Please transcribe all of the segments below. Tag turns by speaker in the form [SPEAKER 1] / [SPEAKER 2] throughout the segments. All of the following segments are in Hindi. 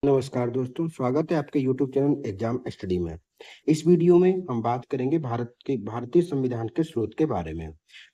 [SPEAKER 1] नमस्कार दोस्तों, स्वागत है आपके YouTube चैनल एग्जाम स्टडी में। इस वीडियो में हम बात करेंगे भारतीय संविधान के स्रोत के बारे में।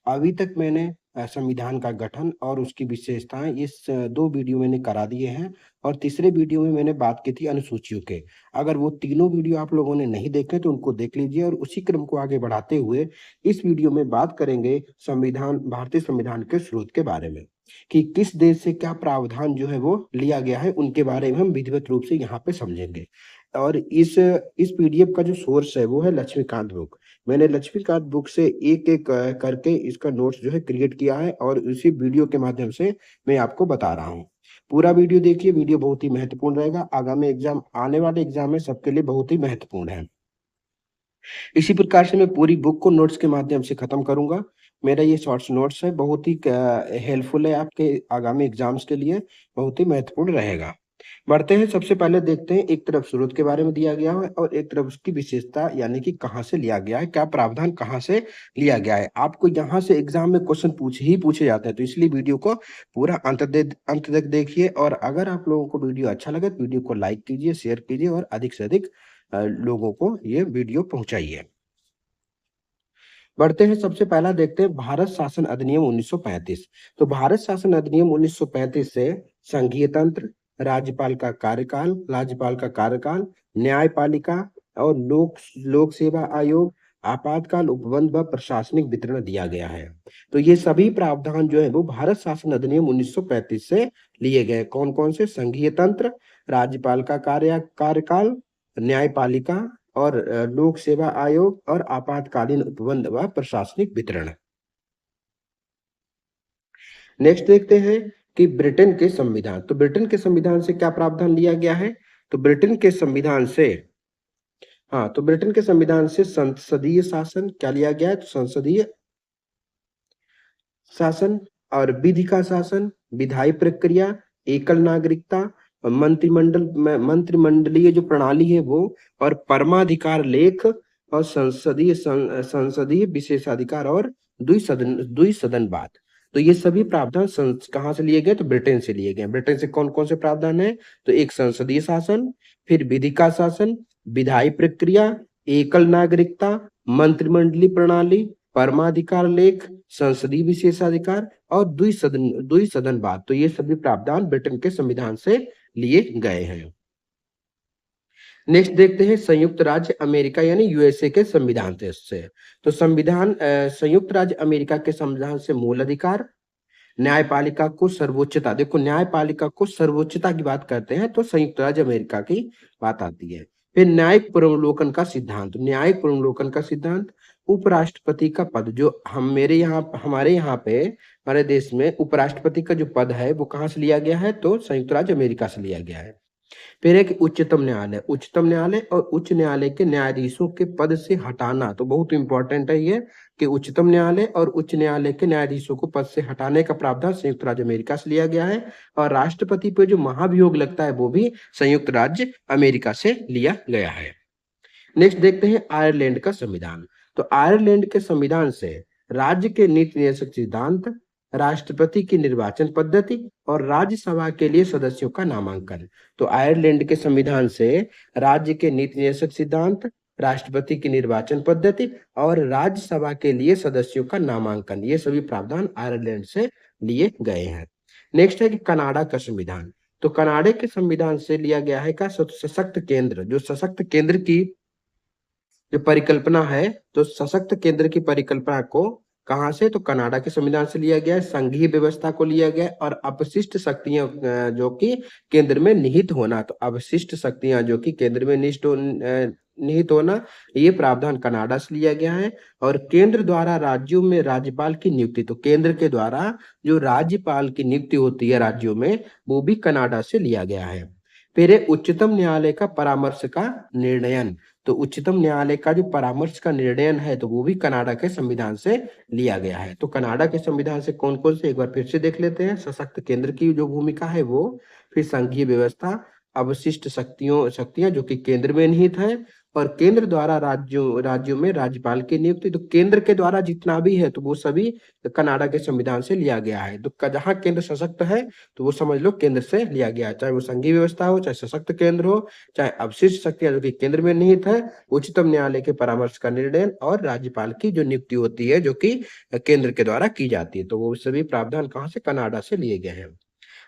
[SPEAKER 1] अभी तक मैंने संविधान का गठन और उसकी विशेषताएं दो वीडियो मैंने करा दिए हैं और तीसरे वीडियो में मैंने बात की थी अनुसूचियों के। अगर वो तीनों वीडियो आप लोगों ने नहीं देखे तो उनको देख लीजिए और उसी क्रम को आगे बढ़ाते हुए इस वीडियो में बात करेंगे भारतीय संविधान के स्रोत के बारे में कि किस देश से क्या प्रावधान जो है वो लिया गया है, उनके बारे में हम विधिवत रूप से यहाँ पे समझेंगे। और इस पीडीएफ का जो सोर्स है वो है लक्ष्मीकांत बुक। मैंने लक्ष्मीकांत बुक से एक एक करके इसका नोट्स जो है क्रिएट किया है और इसी वीडियो के माध्यम से मैं आपको बता रहा हूँ। पूरा वीडियो देखिए, वीडियो बहुत ही महत्वपूर्ण रहेगा। आगामी एग्जाम, आने वाले एग्जाम में सबके लिए बहुत ही महत्वपूर्ण है। इसी प्रकार से मैं पूरी बुक को नोट्स के माध्यम से खत्म करूंगा। मेरा ये शॉर्ट्स नोट्स है, बहुत ही हेल्पफुल है आपके आगामी एग्जाम्स के लिए, बहुत ही महत्वपूर्ण रहेगा। बढ़ते हैं, सबसे पहले देखते हैं, एक तरफ स्रोत के बारे में दिया गया है और एक तरफ उसकी विशेषता यानी कि कहाँ से लिया गया है, क्या प्रावधान कहाँ से लिया गया है। आपको यहाँ से एग्जाम में क्वेश्चन पूछे जाते हैं, तो इसलिए वीडियो को पूरा अंत तक देखिए। और अगर आप लोगों को वीडियो अच्छा लगे तो वीडियो को लाइक कीजिए, शेयर कीजिए और अधिक से अधिक लोगों को ये वीडियो पहुंचाइए। बढ़ते हैं, सबसे पहला देखते हैं भारत शासन अधिनियम 1935। तो भारत शासन अधिनियम 1935 से संघीय तंत्र, राज्यपाल का कार्यकाल, न्यायपालिका और लोक सेवा आयोग, आपातकाल, उपबंध व प्रशासनिक वितरण दिया गया है। तो ये सभी प्रावधान जो है वो भारत शासन अधिनियम 1935 से लिए गए। कौन कौन से? संघीय तंत्र, राज्यपाल का कार्यकाल, न्यायपालिका और लोक सेवा आयोग और आपातकालीन उपबंध व प्रशासनिक वितरण। नेक्स्ट देखते हैं कि ब्रिटेन के संविधान। तो ब्रिटेन के संविधान से क्या प्रावधान लिया गया है? तो ब्रिटेन के संविधान से संसदीय शासन क्या लिया गया है? तो संसदीय शासन और विधि का शासन, विधायी प्रक्रिया, एकल नागरिकता, मंत्रिमंडलीय जो प्रणाली है वो, और परमाधिकार लेख और संसदीय विशेषाधिकार और द्विसदनवाद। तो ये सभी प्रावधान कहाँ से लिए गए? तो ब्रिटेन से लिए गए। ब्रिटेन से कौन कौन से प्रावधान है? तो एक संसदीय शासन, फिर विधि का शासन, विधायी प्रक्रिया, एकल नागरिकता, मंत्रिमंडलीय प्रणाली, परमाधिकार लेख, संसदीय विशेषाधिकार और द्विसदनवाद। तो ये सभी प्रावधान ब्रिटेन के संविधान से लिए गए हैं। नेक्स्ट देखते हैं संयुक्त राज्य अमेरिका यानी यूएसए के संविधान से। तो संयुक्त राज्य अमेरिका के संविधान से मूल अधिकार, न्यायपालिका को सर्वोच्चता, देखो न्यायपालिका को सर्वोच्चता की बात करते हैं तो संयुक्त राज्य अमेरिका की बात आती है। फिर न्यायिक पुनर्वलोकन का सिद्धांत, उपराष्ट्रपति का पद, जो हमारे यहाँ पे हमारे देश में उपराष्ट्रपति का जो पद है वो कहाँ से लिया गया है? तो संयुक्त राज्य अमेरिका से लिया गया है। फिर एक उच्चतम न्यायालय और उच्च न्यायालय के न्यायाधीशों के पद से हटाना, तो बहुत इंपॉर्टेंट है ये कि उच्चतम न्यायालय और उच्च न्यायालय के न्यायाधीशों को पद से हटाने का प्रावधान संयुक्त राज्य अमेरिका से लिया गया है। और राष्ट्रपति पे जो महाभियोग लगता है वो भी संयुक्त राज्य अमेरिका से लिया गया है। नेक्स्ट देखते हैं आयरलैंड का संविधान। तो आयरलैंड के संविधान से राज्य के नीति निर्देशक सिद्धांत, राष्ट्रपति की निर्वाचन पद्धति और राज्यसभा के लिए सदस्यों का नामांकन। तो आयरलैंड के संविधान से राज्य के नीति निर्देशक सिद्धांत, राष्ट्रपति की निर्वाचन पद्धति और राज्यसभा के लिए सदस्यों का नामांकन, ये सभी प्रावधान आयरलैंड से लिए गए हैं। नेक्स्ट है कि कनाडा का संविधान। तो कनाडा के संविधान से लिया गया है का सशक्त केंद्र, जो सशक्त केंद्र की जो परिकल्पना है, तो सशक्त केंद्र की परिकल्पना को कहां से? तो कनाडा के संविधान से लिया गया है। संघीय व्यवस्था को लिया गया और अपशिष्ट शक्तियां जो कि केंद्र में निहित होना, तो अवशिष्ट शक्तियां जो कि केंद्र में निहित होना, ये प्रावधान कनाडा से लिया गया है। और केंद्र द्वारा राज्यों में राज्यपाल की नियुक्ति, तो केंद्र के द्वारा जो राज्यपाल की नियुक्ति होती है राज्यों में, वो भी कनाडा से लिया गया है। फिर उच्चतम न्यायालय का परामर्श का निर्णयन, तो उच्चतम न्यायालय का जो परामर्श का निर्णयन है तो वो भी कनाडा के संविधान से लिया गया है। तो कनाडा के संविधान से कौन कौन से एक बार फिर से देख लेते हैं। सशक्त केंद्र की जो भूमिका है वो, फिर संघीय व्यवस्था, अवशिष्ट शक्तियां जो कि केंद्र में निहित है, और केंद्र द्वारा राज्यों राज्यों में राज्यपाल की नियुक्ति। तो केंद्र के द्वारा जितना भी है तो वो सभी कनाडा के संविधान से लिया गया है। तो जहाँ केंद्र सशक्त है तो वो समझ लो केंद्र से लिया गया है, चाहे वो संघीय व्यवस्था हो, चाहे सशक्त केंद्र हो, चाहे अवशिष्ट शक्तियां जो कि केंद्र में निहित है, उच्चतम न्यायालय के परामर्श का निर्णय और राज्यपाल की जो नियुक्ति होती है जो कि केंद्र के द्वारा की जाती है। तो वो सभी प्रावधान कहाँ से, कनाडा से लिए गए हैं।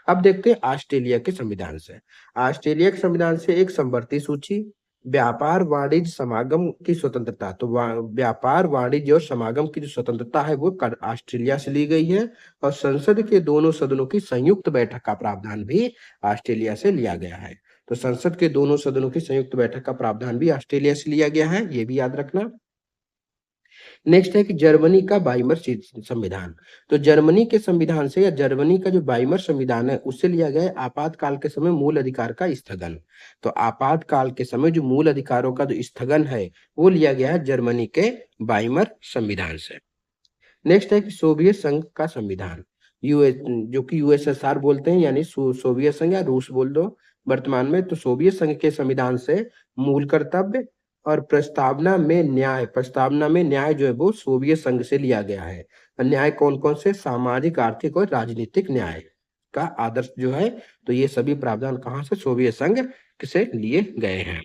[SPEAKER 1] अब देखते हैं ऑस्ट्रेलिया के संविधान से। ऑस्ट्रेलिया के संविधान से एक समवर्ती सूची, व्यापार वाणिज्य समागम की स्वतंत्रता। तो व्यापार वाणिज्य और समागम की जो स्वतंत्रता है वो ऑस्ट्रेलिया से ली गई है, और संसद के दोनों सदनों की संयुक्त बैठक का प्रावधान भी ऑस्ट्रेलिया से लिया गया है। तो संसद के दोनों सदनों की संयुक्त बैठक का प्रावधान भी ऑस्ट्रेलिया से लिया गया है, ये भी याद रखना। नेक्स्ट है कि जर्मनी का बाइमर संविधान। तो जर्मनी के संविधान से या जर्मनी का जो बाइमर संविधान है उससे लिया गया है आपातकाल के समय मूल अधिकार का स्थगन। तो आपातकाल के समय जो मूल अधिकारों का जो स्थगन है वो लिया गया है जर्मनी के बाइमर संविधान से। नेक्स्ट है कि सोवियत संघ का संविधान, यूएस जो कि यूएसएसआर बोलते हैं, यानी सोवियत संघ या रूस बोल दो वर्तमान में। तो सोवियत संघ के संविधान से मूल कर्तव्य और प्रस्तावना में न्याय जो है वो सोवियत संघ से लिया गया है। न्याय कौन कौन से, सामाजिक, आर्थिक और राजनीतिक न्याय का आदर्श जो है, तो ये सभी प्रावधान कहाँ से, सोवियत संघ से लिए गए हैं।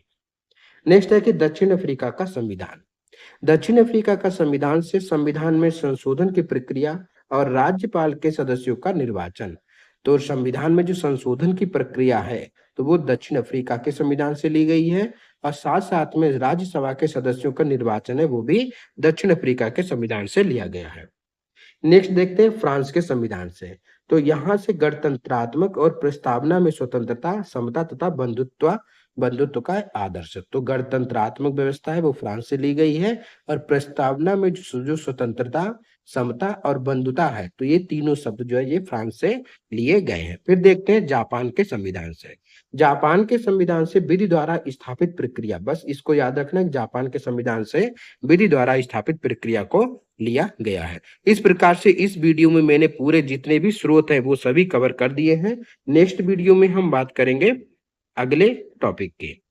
[SPEAKER 1] नेक्स्ट है कि दक्षिण अफ्रीका का संविधान। दक्षिण अफ्रीका का संविधान से संविधान में संशोधन की प्रक्रिया और राज्यपाल के सदस्यों का निर्वाचन। तो संविधान में जो संशोधन की प्रक्रिया है तो वो दक्षिण अफ्रीका के संविधान से ली गई है, और साथ साथ में राज्यसभा के सदस्यों का निर्वाचन है वो भी दक्षिण अफ्रीका के संविधान से लिया गया है। नेक्स्ट देखते हैं फ्रांस के संविधान से। तो यहाँ से गणतंत्रात्मक और प्रस्तावना में स्वतंत्रता, समता तथा बंधुत्व का आदर्श। तो गणतंत्रात्मक व्यवस्था है वो फ्रांस से ली गई है, और प्रस्तावना में जो स्वतंत्रता, समता और बंधुता है तो ये तीनों शब्द जो है ये फ्रांस से लिए गए हैं। फिर देखते हैं जापान के संविधान से। जापान के संविधान से विधि द्वारा स्थापित प्रक्रिया, बस इसको याद रखना कि जापान के संविधान से विधि द्वारा स्थापित प्रक्रिया को लिया गया है। इस प्रकार से इस वीडियो में मैंने पूरे जितने भी स्रोत हैं वो सभी कवर कर दिए हैं। नेक्स्ट वीडियो में हम बात करेंगे अगले टॉपिक की।